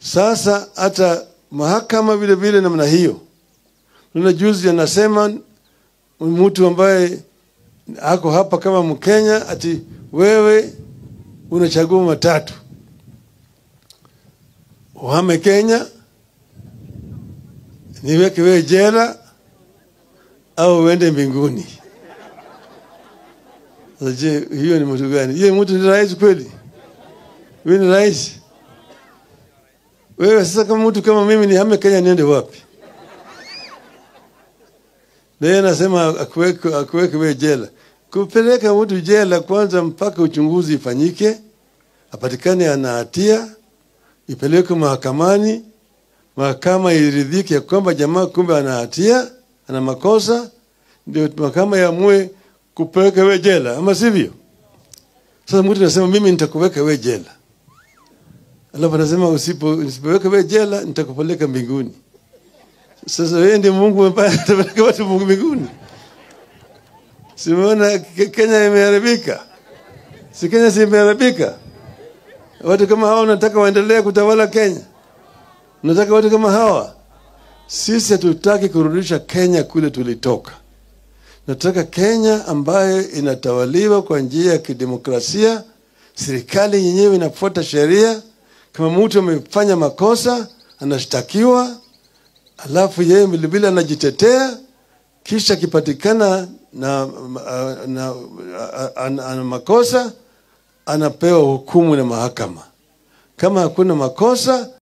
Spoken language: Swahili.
Sasa hata mahakama vile vile namna hiyo. Nuna juzi anasema mtu ambaye ako hapa kama Mkenya ati wewe unachagua matatu. Uhame Kenya, niweke wewe jela au uende mbinguni. Je, hiyo ni mtu gani? Yeye mtu ni rais kweli? Wewe ni rais? Wewe sasa kama mtu kama mimi nihame Kenya niende wapi? Yeye anasema akuweke wewe jela. Kupeleka mtu jela kwanza mpaka uchunguzi ifanyike, apatikane ana hatia, ipeleke mahakamani, mahakama iridhike kwamba jamaa kumbe ana hatia, ana makosa, ndio mahakama yaamue kupeleka wewe jela, ama sivyo? Sasa mtu anasema mimi nitakuweka wewe jela. Alafu anasema usipoweka wewe jela nitakupeleka mbinguni. Sasa wewe ndiye Mungu ambaye atapeleka watu mbinguni. Simuona Kenya imeharibika. Si Kenya si imeharibika. Watu kama hawa wanataka waendelee kutawala Kenya. Nataka watu kama hawa. Sisi hatutaki kurudisha Kenya kule tulitoka. Nataka Kenya ambayo inatawaliwa kwa njia ya kidemokrasia, serikali yenyewe inafuata sheria. Kama mtu amefanya makosa, anashtakiwa, alafu yeye vilevile anajitetea, kisha kipatikana na makosa, anapewa hukumu na mahakama. Kama hakuna makosa,